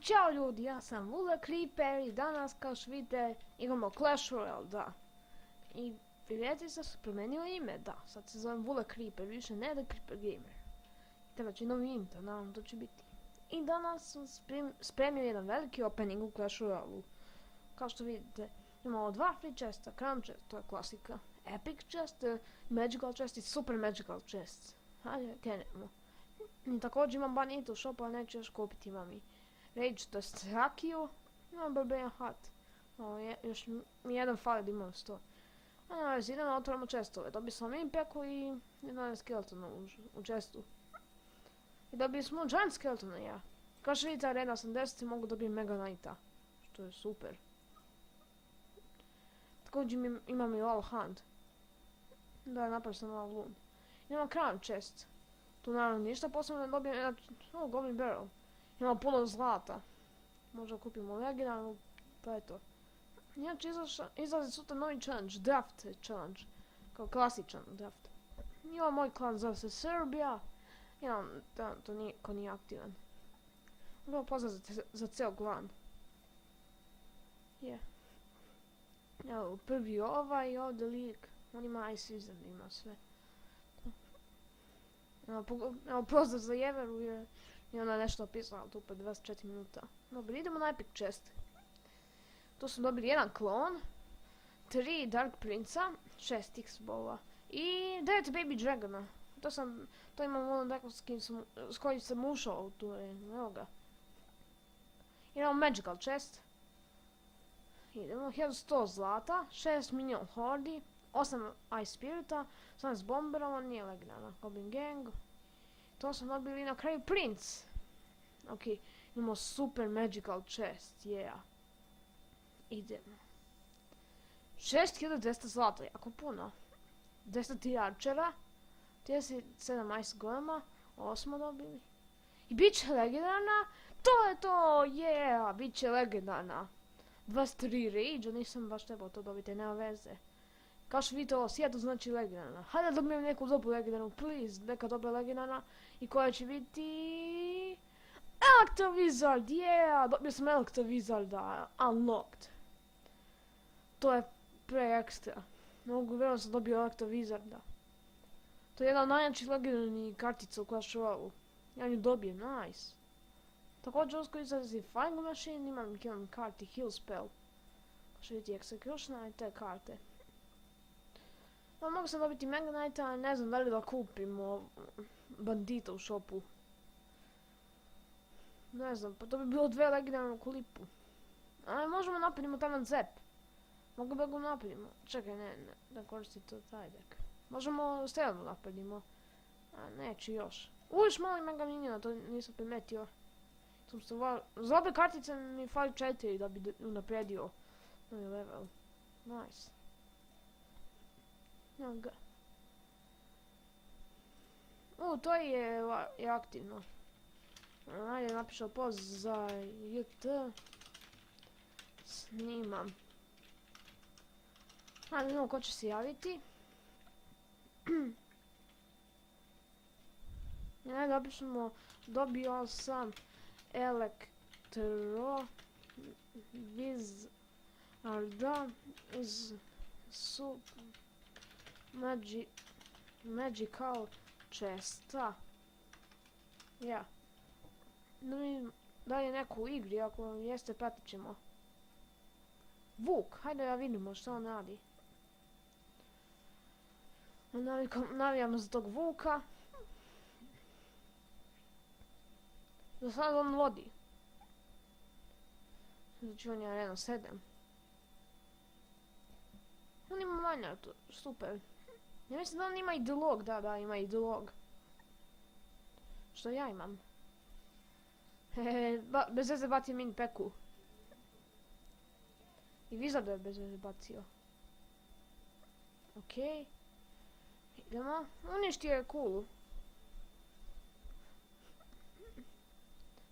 Ćao ljudi, ja sam Vula Creeper i danas kao što vidite imamo Clash Royale, da. I primijetili ste da su promijenio ime, da. Sad se zovem Vula Creeper, više ne da Creeper Gamer. Treba će novi intro, naravno to će biti. I danas sam spremio jedan veliki opening u Clash Royale. Kao što vidite, imamo dva free chesta, Crown chest, to je klasika. Epic chest, Magical chest i Super Magical chest. Hajde, krenemo. I također imam Bunny u shopu, a neću još kupiti, imam i Rage, to jest Rakiju, imam Barbarian Hat. Još mi jedan fali da imam 100. Idemo da otvorimo chestove. Dobili smo Impeku i 11 skeletona u chestu. I dobili smo Giant skeletona, ja. Kao što vidite, arena 80 mogu dobiti Mega Knighta, što je super. Također imam i Lava Hand. Da, napravio sam Lava Loom. Imam Crown chest. Tu naravno ništa posebno ne dobijem, Goblin Barrel. Ima puno zlata. Možda kupimo legendarnu, pa eto. Inače izlazi sutra novi challenge, draft challenge. Kao klasičan draft. Ima moj klan, zove se Serbia. To niko nije aktivan. Vrlo pozdrav za ceo klan. Evo, prvi ovaj i ovdje lik. On ima Ice Season, ima sve. Evo, pozdrav za Jeveru jer i ona nešto opisala tu pa 24 minuta. Dobro, idemo na Epic chest. Tu smo dobili jedan klon, 3 Dark Princa, 6 X-Bova i 9 Baby Dragona. To imam ono neko s kojim sam ušao tu, evo ga. Imamo Magical chest. Idemo, 1100 zlata, 6 Minion Hordi, 8 Ice Spirita, 18 Bomberova, nije legendarna, Goblin Gang. To smo dobili na kraju Prince. Ok, imamo Super Magical chest, yeah. Idemo. 6200 zlata, jako puno. 10 Archera, 37 Ice Golema, 8 smo dobili. I bit će legendarna, to je to, yeah, bit će legendarna. 23 Rage, nisam baš trebao to dobiti, nema veze. Kao što vidite ovo, svijetu znači legendarna. Hajde da dobijem neku dobru legendarnu, please, neka dobra legendarna. I koja će biti... Electro Wizard, yeah! Dobio sam Electro Wizarda, unlocked. To je pre-ekstra. Mogu vjerujem sam dobio Electro Wizarda. To je jedna od najjačih legendarnih kartica u Clash Royale. Ja nju dobijem, nice. Također uskoro izlazi Flying Machine, imam karti Heal Spell. Kao što vidite Executioner i te karte. Mogu sam dobiti Mega Knighta, ali ne znam da li da kupimo bandita u shopu. Ne znam, pa to bi bilo 2 legendarne u klipu. Ali možemo napravimo tamo Zep. Mogu da ga napravimo. Čekaj, ne koristi to taj dek. Možemo Stelnu napravimo. A neću još. Još mali Mega Miniona, to nisam primetio. Za obe kartice mi fali 4 da bi unapredio novi level. Nice. To je aktivno. Ajde, napišao post za JT. Snimam. Ajde, vidimo ko će se javiti. Ajde, napišemo, dobio sam Electro Wizarda iz Magical chesta. Ja. Da li je neko u igri, ako jeste pratit ćemo. Vuk, hajde da vidimo što on radi. Navijamo za tog Vuka. Za sad on vodi. Znači on je arena 7. On ima manja, super. Ja mislim da on ima ideolog, da, ima ideolog. Što ja imam. Bez veze bacio min peku. I Wizarda je bez veze bacio. Okej. Idemo. Uništio je kulu.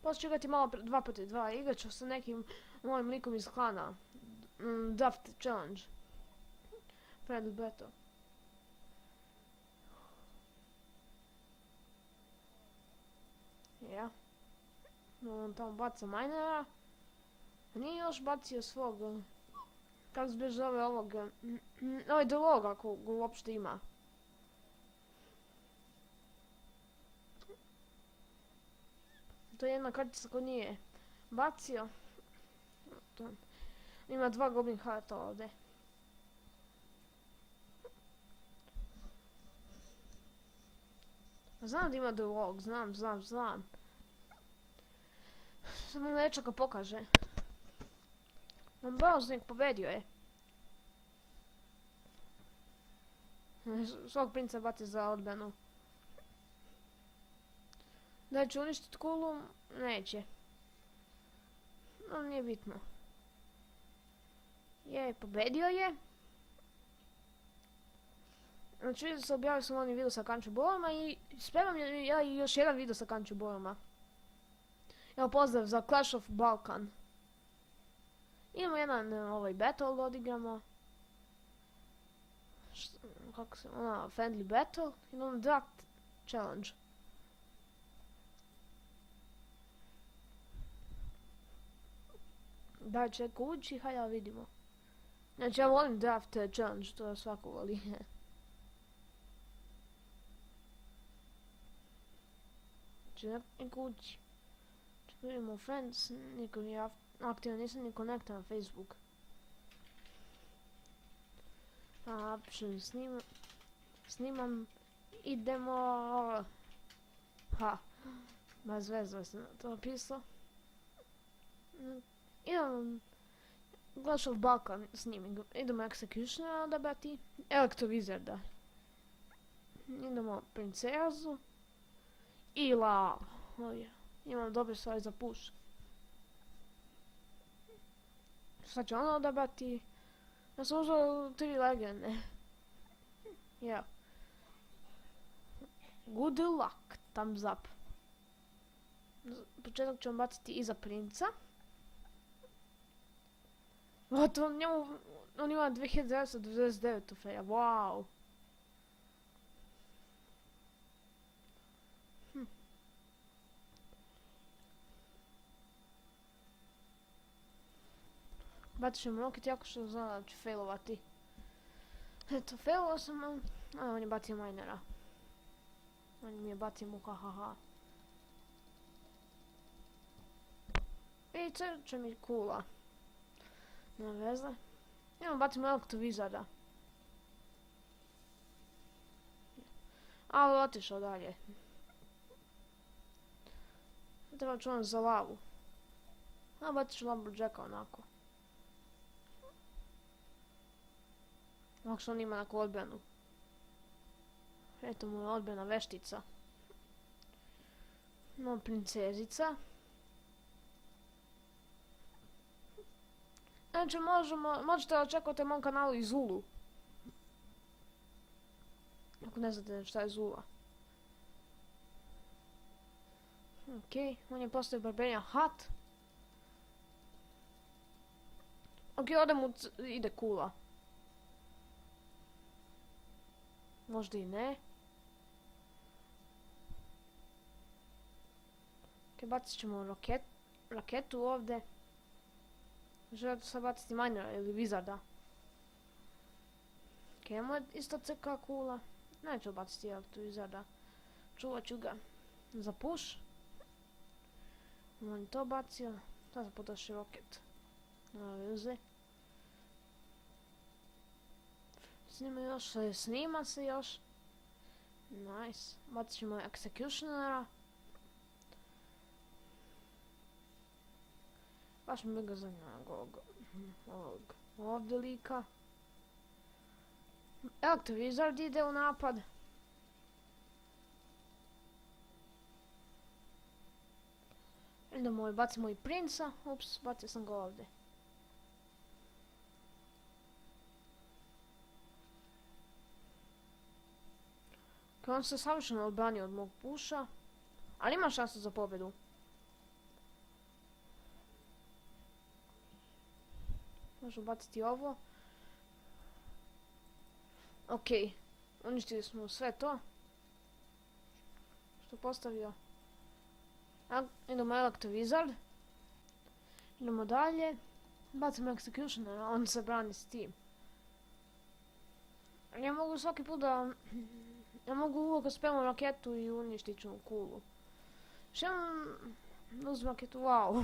Poslije ću igrati malo 2 protiv 2. Igrat ću sa nekim mojim likom iz klana. Draft challenge. Friendly battle. Ja. On tamo baca minera. Nije još bacio svog, kako se zove ovog, ovaj dolog ako ga uopšte ima. To je jedna kartica ko nije bacio. Ima 2 Goblin Hearta ovdje. Znam da ima dolog, znam. Samo neće ga pokaže. Boznik pobedio je. Svog princa baci za odbranu. Da će uništiti kulu? Neće. No, nije bitno. Pobedio je. Znači vidio se, objavio sam oni video sa Kanču Boroma i spremam ja i još jedan video sa Kanču Boroma. Evo pozdrav za Clash of Balkan. Imamo jedan ovaj battle da odigramo. Kako se, friendly battle. Imamo draft challenge. Da će neko ući, hajde da vidimo. Znači ja volim draft challenge, to svako voli. Znači neko ući. Znači vidimo friends, niko nije aktivan, nisam ni konektan na Facebook. Snimam, idemo. Bez veze sam to napisao. Idemo Clash of Balkan snimim, idemo Executioner odabrati, Elektrovizarda. Idemo Princezu i La. Imam dobre stvari za push. Sad ću ono odabrati. Ja sam uzeo 3 legende. Good luck, thumbs up. Početak ćemo baciti iza princa. On ima 2999 trofeja, wow. Bacit ćemo roket, jako što zna da ću failovati. Eto, failovao sam, on je bacio minera. On mi je bacio muka, haha. I crče mi kula. Nema veze. Idemo bacimo elektrovizarda. Ali otišao dalje. Treba čuvam za lavu. Bacit ću Lumberjacka onako. Ako što on ima neku odbranu. Eto mu je odbrana veštica. No, princezica. Znači možete da očekujete mom kanalu i Zulu. Ako ne znate šta je Zula. Okej, on je postavio Barbarian Hat. Okej, ode mu ide kula. Možda i ne. Okej, bacit ćemo raketu ovdje. Želite sad baciti minera ili wizarda. Okej, imamo isto CK kula. Neću baciti elektrovizarda. Čuvat ću ga za push. On je to bacio. Sada se potroši roket. Nema veze. Snima se još. Nice. Bacit ćemo Executionera. Baš mi ga zanima ovog ovdje lika. Elektrovizard ide u napad. Idemo i bacimo i princa. Ups, bacio sam ga ovdje. On se savršeno odbranio od mog puša. Ali ima šansu za pobjedu. Možemo baciti ovo. Okej, uništili smo sve to. Što postavio. Idemo Electrovizard. Idemo dalje. Bacimo Executioner, on se brani s tim. Ja mogu svaki put da... Ja mogu uvijek spamam raketu i uništit ću kulu. Što imam... Uzmem raketu, wow.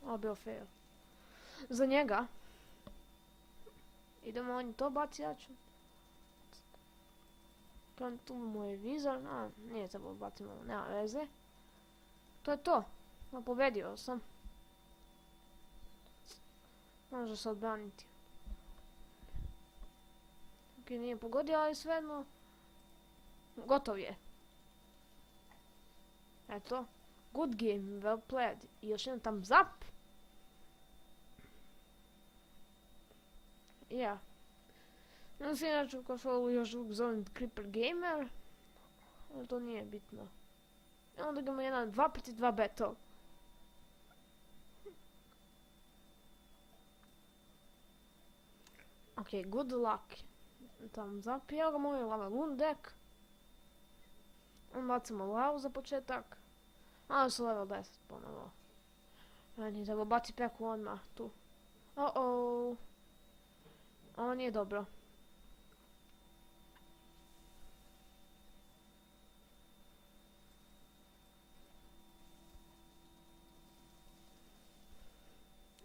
Ovo bio fail. Za njega. Idemo, on je to baci, ja ću. Tu mu je vizor, nije trebalo bacimo, nema veze. To je to. Pobedio sam. Može se odbraniti. Ok, nije pogodio, ali svejedno... Gotov je. Eto. Good game, well played. I još jedan thumbs up. Ja. Ja se inače kao što još uvijek zovem Creeper Gamer. Ali to nije bitno. I onda imamo jedan 2 protiv 2 battle. Ok, good luck. Thumbs up. Evo ga moj Lava deck. Bacimo lavu za početak. A su level 10 ponovo. Nije treba baci peku odmah tu. Oh. Ovo nije dobro.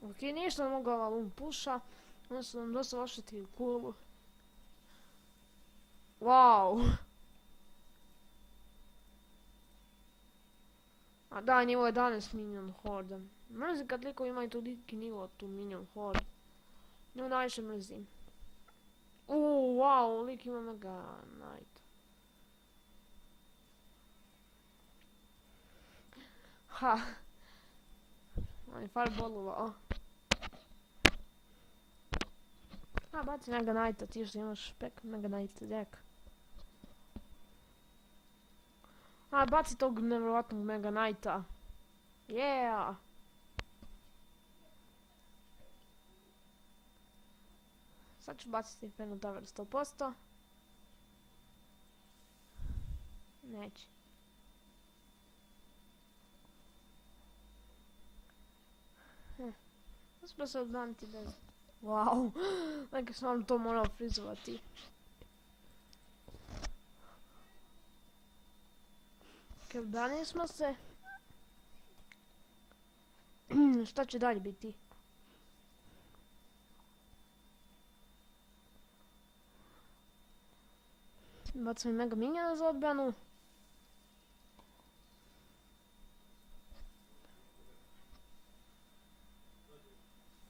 Ok, ništa ne mogu ova puša. Onda su nam dosta oštetili kulu. Wow! A da, nivo 11 minion horde. Mrzim kad likovi imaju toliki nivo tu minion horde. Nju najviše mrzim. Wow, lik ima mega knight. Ha! On je fireballova. Baci mega knighta, ti što imaš mega knight deck. Baci tog nevjerovatnog mega knighta. Yeah! Sad ću baciti Inferno Tower 100%. Neće. Uspio se odbraniti bez... Wow! Neka sam vam to morao frizovati. Ok, odbranili smo se. Šta će dalje biti? Bacimo mega minjana za odbranu.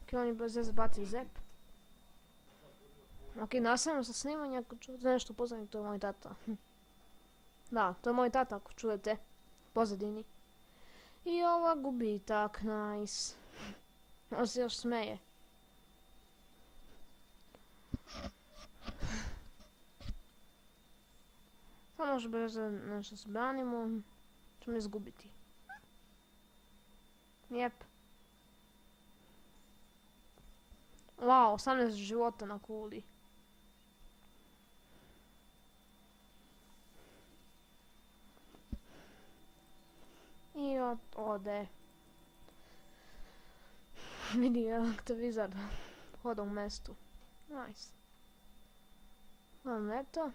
Ok, on je bez veze bacio zep. Ok, nastavljamo sa snimanja, ako čujete nešto pozadini, to je moj tata. Da, to je moj tata, ako čujete pozadini. I ova gubitak, nice. On se još smeje. Samo može bez nešto se branimo, ćemo izgubiti. Jep. Wow, 18 života na kuli. I ode. Vidi Electrovizard hoda u mestu. Nice. Eto.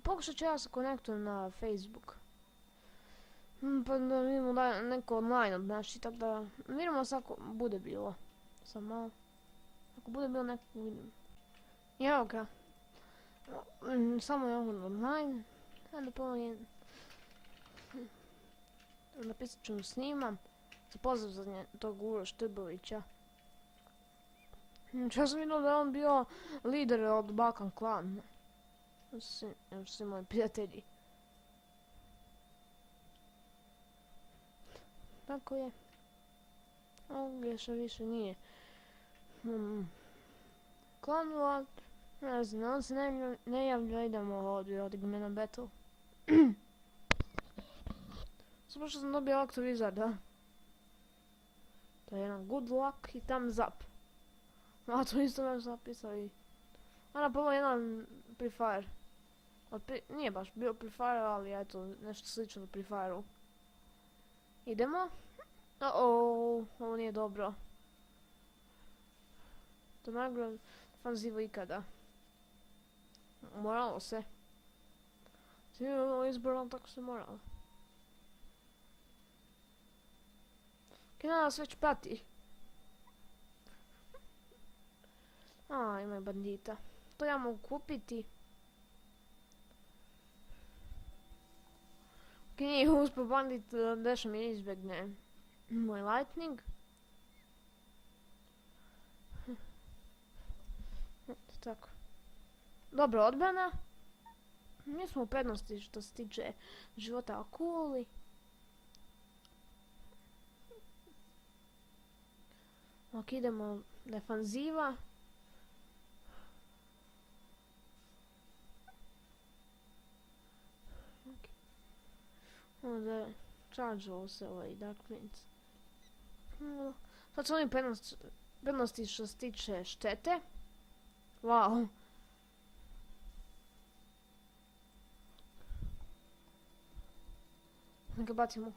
Pokušat ću ja se konektujem na Facebook. Pa da vidimo da neko online obnaši, tako da vidimo se ako bude bilo. Sam malo. Ako bude bilo neko vidim. I evo ga. Samo je on online. Sada pomogim. Napisat ću mu snimam. Za pozdrav za tog Uroš Trbovića. Ja sam vidio da je on bio lider od Balkan Clan. Svi moji prijatelji. Tako je. Ovdje što više nije. Klanova. Ne znam, on se ne javlja, idemo od Igmena Battle. Samo što sam dobio Electrovizard, da. To je jedan good luck i thumbs up. A to isto nam zapisali. Ana, prvo jedan Prefire. Nije baš bio Free Fire, ali eto, nešto slično Free Fire-u. Idemo. Ovo nije dobro. To je najgore fanzivo ikada. Moralo se. Svi imamo izbor, ali tako se moralo. Kina nas već prati. Ima bandita. To ja mogu kupiti. Nije uspio bandit da mi izbjegne moj lightning. Tako. Dobra odbrana. Mi smo u prednosti što se tiče života akuli. Ok, idemo defanziva. Onda charge'o se ovaj Dark Prince. Sad su oni prednosti što se tiče štete. Wow. Neka bacimo.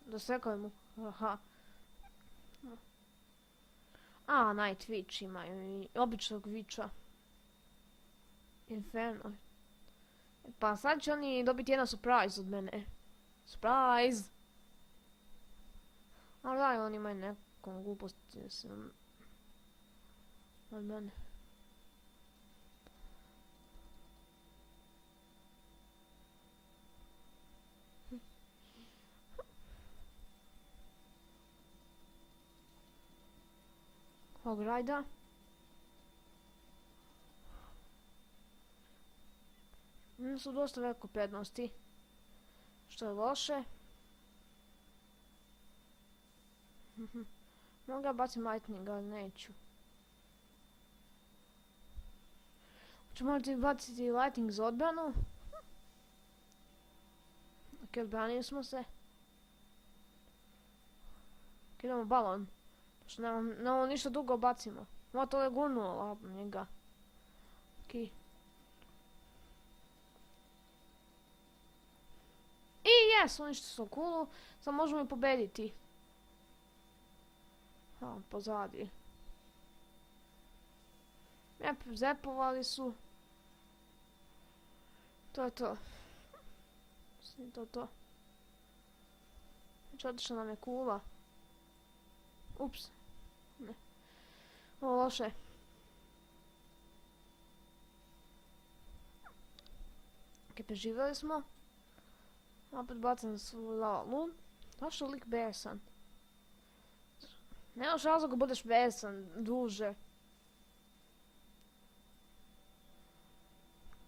Dosekujemo. Aha. Night Witch imaju i običnog Witcha. Inferno. Pa sad će oni dobiti jedan surprise od mene. Surprise! Ali daj, oni imaju nekom gluposti od mene. Ograjda. Su dosta veliko prednosti. Što je loše. Mogu ja bacim lightning, ali neću. Hoću morati baciti lightning za odbranu. Ok, odbranili smo se. Ok, idemo balon. Što nemamo ništa dugo bacimo. Ovo to je gurnulo njega. Ok. I jes, uništili su kulu. Sad možemo i pobediti. Pozadi. Zepovali su. To je to. To. Znači otišla nam je kula. Ups. Ne. Ovo loše. Ok, preživjeli smo. Opet bacam svoju lavu. Zašto lik besan? Nemaš razloga budeš besan duže.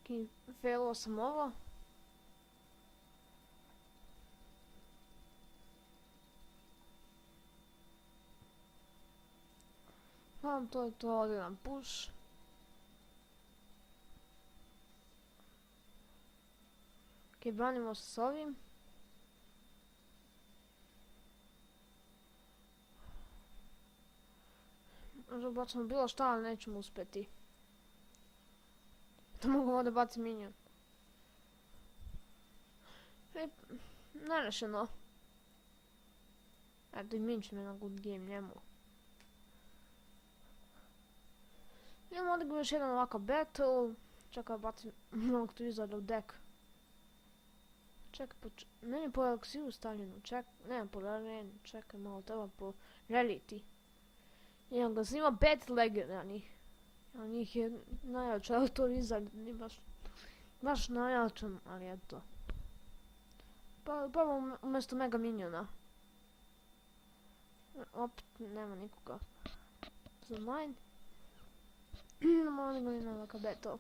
Ok, failuo sam ovo. To je to, ovdje nam push. Ok, branimo se s ovim. Možda bacimo bilo šta, ali nećemo uspjeti. To mogu ovdje baciti minion. Nerešeno. Eto i min će me na good game njemu. Idemo ovdje još jedan ovakav battle. Čekaj, bacim mogu tu izgleda u deck. Čekaj, meni po eliksiru stavljeno. Ne, po arenu. Čekaj, malo treba po reality. Jedan ga snima 5 legendarnih. A njih je najjača, ali to Wizard nije baš najjačan, ali eto. Prvo umjesto Mega Miniona. Opet nema nikoga. Za mine. Idemo ovdje na ovakav battle.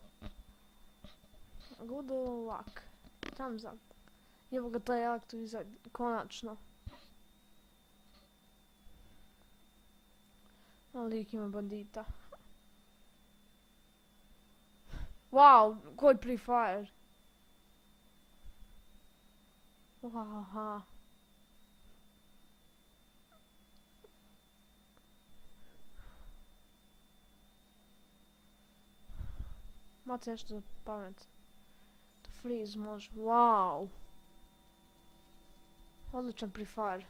Good luck. Thumbs up. Evo ga taj Wizard, konačno. Ali lik ima bandita. Wow, koji Free Fire. Wow. Imate nešto pamet. freeze može, wow. Odličan prefire.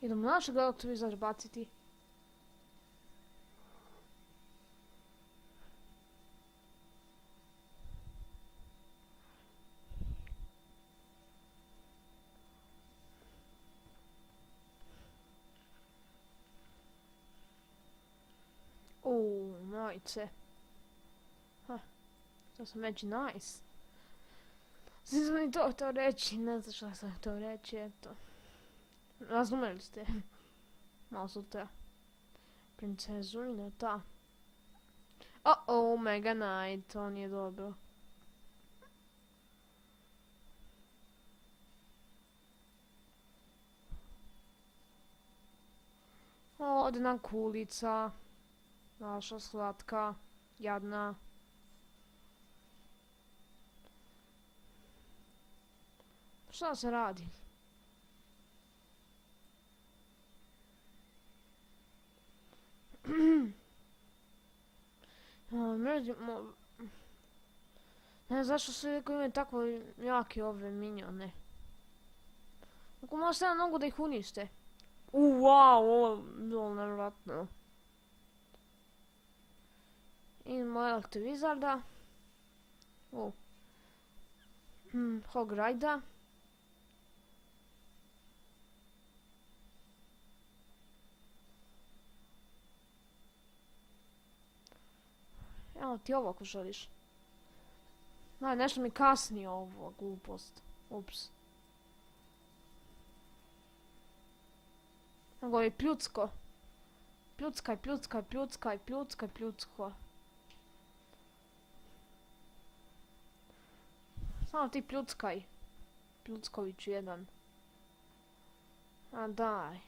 Idemo našeg elektroizar baciti. Najce. To sam već nice. Znači mi to reći, ne znam šta sam to reći, eto. Razumeli ste? Malo su te princezurine, ta. Mega Knight, to nije dobro. Ode nam kulica. Naša slatka, jadna. Šta se radi? Ne znam zašto svi uvijek imaju tako jake ove minione. Ako možete na nogu da ih unište. Wow, ovo je bilo nevjerojatno. Imamo Electivizarda. Hogrida. Evo ti ovo ako želiš. Daj, nešto mi kasni ovo, glupost. Ups. Nego je pljucko. Pljucko. Samo ti pljuckaj. Pljucković jedan. A daj.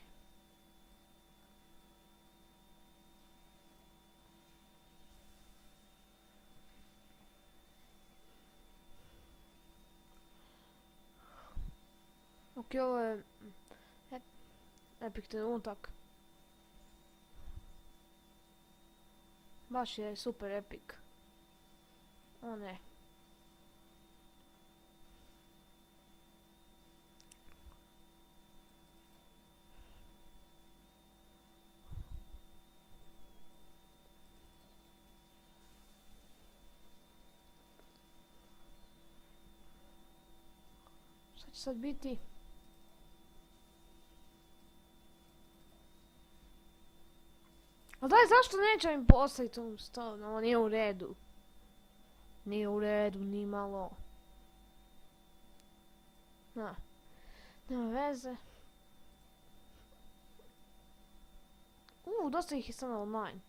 Ok, ovo je epic trenutak. Baš je super epic. O ne. Šta će sad biti? A daj, zašto neće mi postaviti ovom stolu? Ovo nije u redu. Nije u redu, ni malo. Nema veze. Dosta ih je sad online.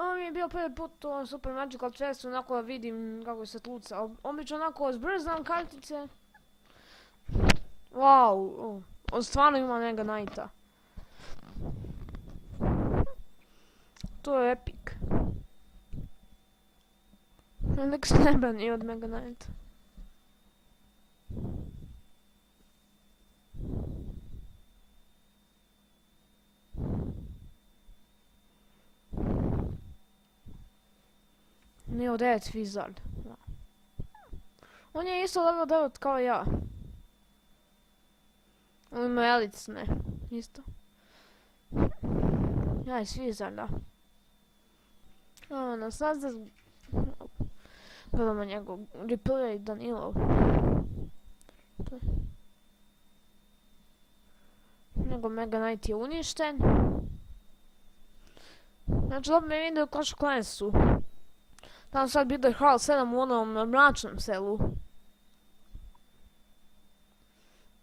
Ovo mi je bio prvi put u Super Magical Chestu, onako da vidim kako se tluca. Obično onako zbrzdam kartice. Wow, on stvarno ima Mega Knighta. To je epic. Nek se ne brani od Mega Knighta. Neo 9 Wizard. On je isto level 9 kao ja. On ima elicne. Isto. Ja iz Wizarda. Sad gledamo njegov replay Danilov. Njegov Mega Knight je uništen. Znači dobro me vidio u Clash of Clansu. Tamo sad bio Hral 7 u onom mračnom selu.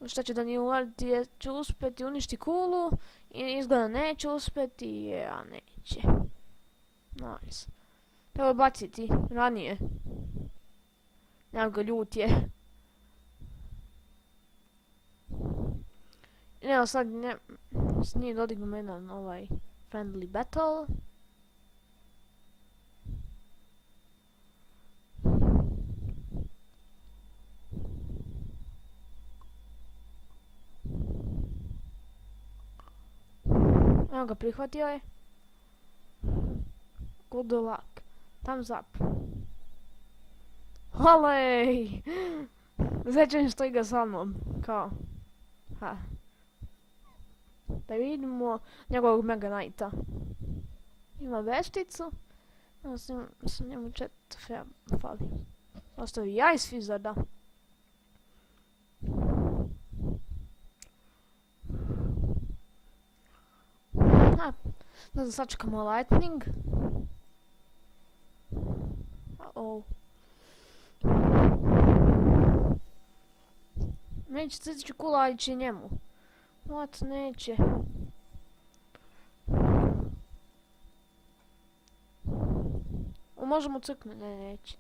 Šta će Danilo uraditi je će uspjeti uništi kulu i izgleda neće uspjeti, a neće. Nice. Treba baciti ranije. Evo ga, ljut je. Evo sad s njim dodignemo jedan friendly battle. Evo ga, prihvatio je. Good luck. Thumbs up. Olej! Zečem što igra sa mnom. Kao. Ha. Da vidimo njegovog Mega Knighta. Ima vešticu. Sa njemu 4 fali. Ostavi Ice Wizarda. Da sačekamo Lightning. Uh-oh. Neće citići kula, ići njemu. What? Neće. Možemo crknuti, ne, neće.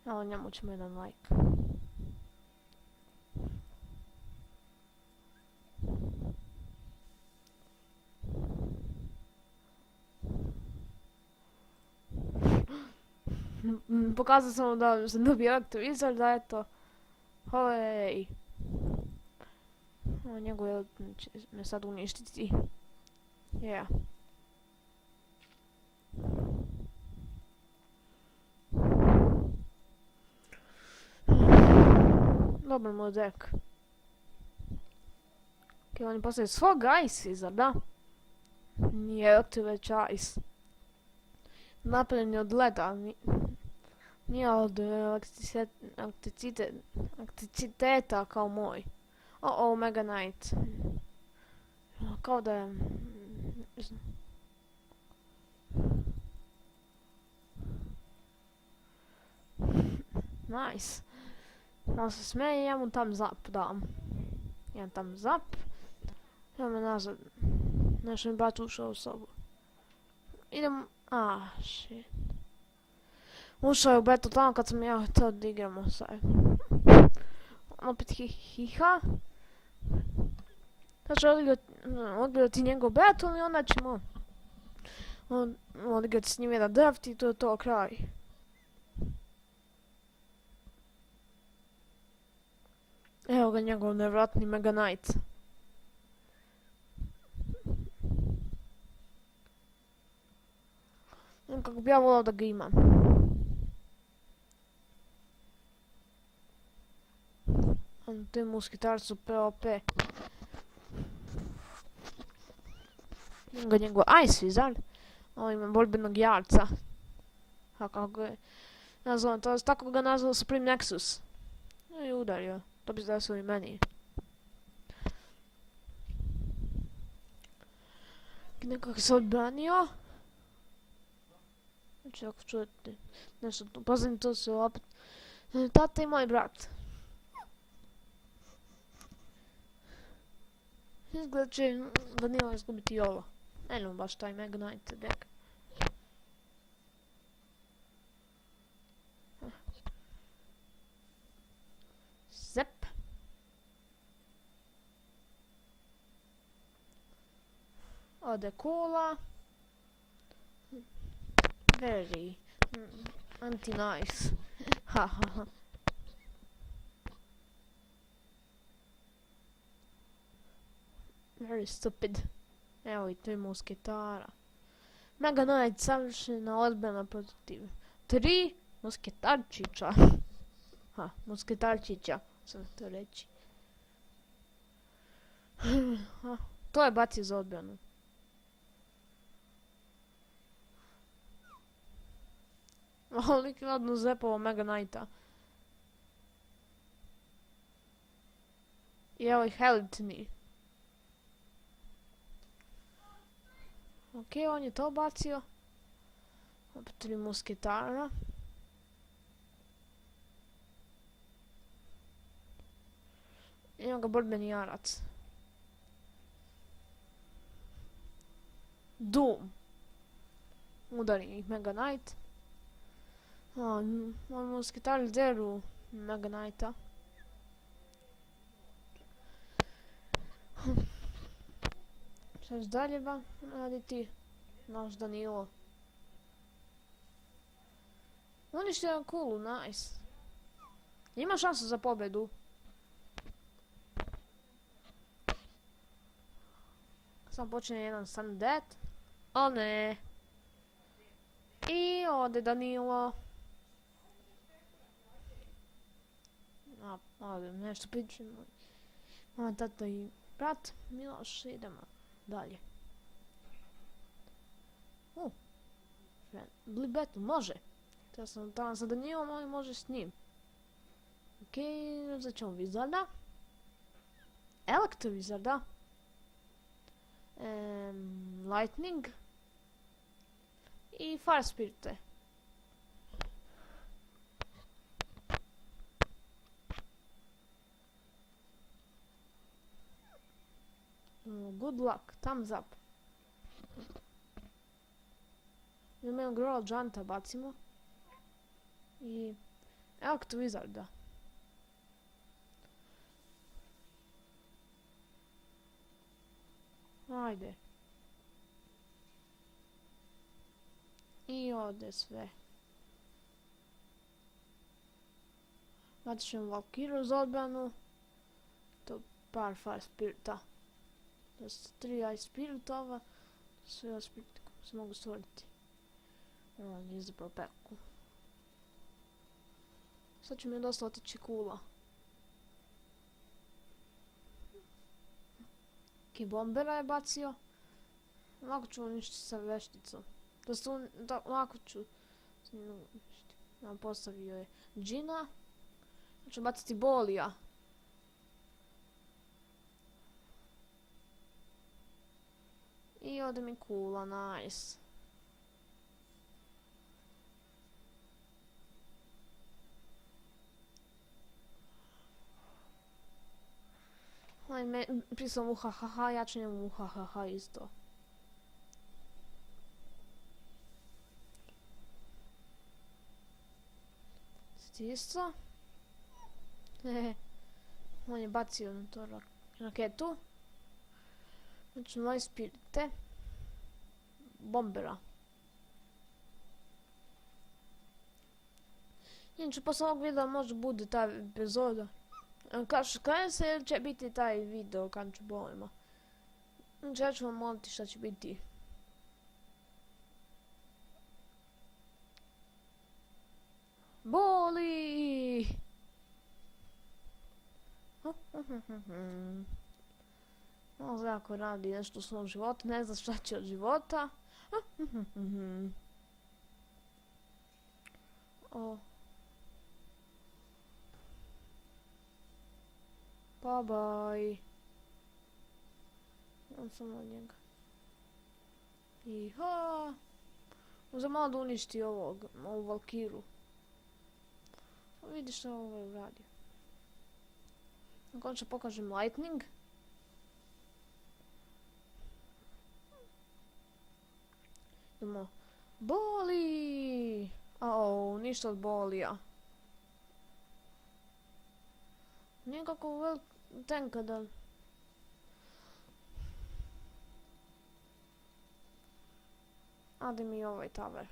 Evo, njemu ćemo jedan like. Pokazao sam da sam dobio aktivizar, da eto. Olej. Njegove će me sad uništiti. Yeah. Dobar mu dek. Ok, on je postavio svog Ice Wizard, da? Nije ti već Ice. Napravljen je od leda. Nije od elektriciteta kao moj. Oh, Mega Knight. Kao da je... Nice. On se smeje i ja mu thumbs up dam. Jedan thumbs up. Evo me nazad. Nešto mi brat ušao u sobu. Idem... shit. Ušao je u betu tamo kad sam ja htio da igramo sad. On opet hiha. Sad ću odgledati njegov beton i onda ćemo odigrati s njim jedan draft i to je to kraj. Evo ga njegov nevratni Mega Knight. Kako bi ja volao da ga imam. Ti musketari su POP. Imam ga njegov Ice Wizard. Ovo ima borbenog jarca. A kako ga je nazvao, tako ga nazvao Supreme Nexus. I udario. To bi zdao i meni. Nekako se odbranio. Znači ako čujete nešto tu pozadnje, to su opet tata i moj brat. Izgleda će Danilo izgubiti ovo. Ne znam baš taj Mega Knight deck. Zep. Ode kula. Very anti-nice. Ha ha ha. Very stupid. Evo i 3 musketara. Mega Knight savršena odbrana protiv 3 musketarčića. Ha, musketarčića sam to reći. To je bacio za odbranu. Lik ladno zepovo Mega Knighta. I evo ih Helitni. Ok, on je to bacio. Opet 3 musketara. Ima ga borbeni jarac. Doom. Udari ih Mega Knight. Musketari deru Mega Knighta. Šta će dalje ba raditi naš Danilo? Uništio je kulu, nice. Ima šansu za pobjedu. Sam počinje jedan Sun Dead. O ne. I ode Danilo. Ode nešto pričamo. Mama, tata i brat Miloš, idemo dalje. Blue Battle, može. Ja sam tamo sa Danilom, ali može s njim. Okej, uzet ćemo Wizarda. Electro Wizarda. Lightning. I Fire Spirite. Good luck, thumbs up. Imamo Growl Gianta bacimo. I Electro Wizarda. Ajde. I ode sve. Bacit ćemo Valkyru za odbranu. To par Fire Spirita. To su 3 Ice Spiritova. Sve Ice Spirita koje se mogu stvoriti. On je izabrao peku. Sad će mi dosta otići kula. Bombera je bacio. Lako ću uništiti sa vešticom. Lako ću. Postavio je Džina. Ću baciti Bolija. I ode mi kula, nice. Prije sam uhahaha, ja ću njemu uhahaha isto. Isto. On je bacio na to raketu. Znači moje spirite. Bombera. Inače posle ovog videa možda bude ta epizoda. Kada se će biti taj video kad ću bolima. Znači ja ću vam moliti šta će biti. Boli! Malo jako radi nešto u svom životu, ne zna šta će od života. Pa baj. On sam od njega. Iha. Uzem malo da uništi ovu Valkyru. Vidi što ovo je uradio. Na koncu pokažem Lightning. Idemo. Boli! Ništa od Bolija. Nekako velik tenka da... Ade mi ovaj tower.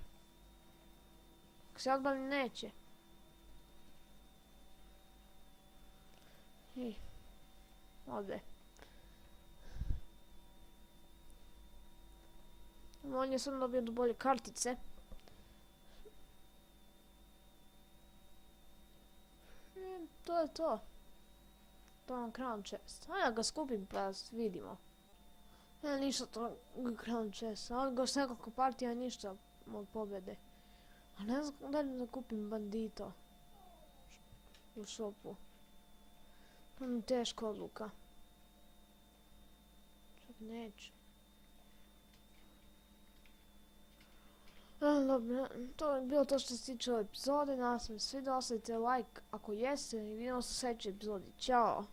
Ako se odbali neće. Ode. On je sam dobio do bolje kartice. To je to. To je Crown Chest. Ajde ga skupim pa vidimo. Ništa to Crown Chest. Ali ga s nekoliko partija ništa od pobjede. A ne znam da li da kupim bandita. U šopu. To mi je teška odluka. Čak neću. Dobro, to je bilo to što se tiče ove epizode. Nadam se da svi ostavite like ako jeste i vidimo se u sljedećoj epizodi. Ćao!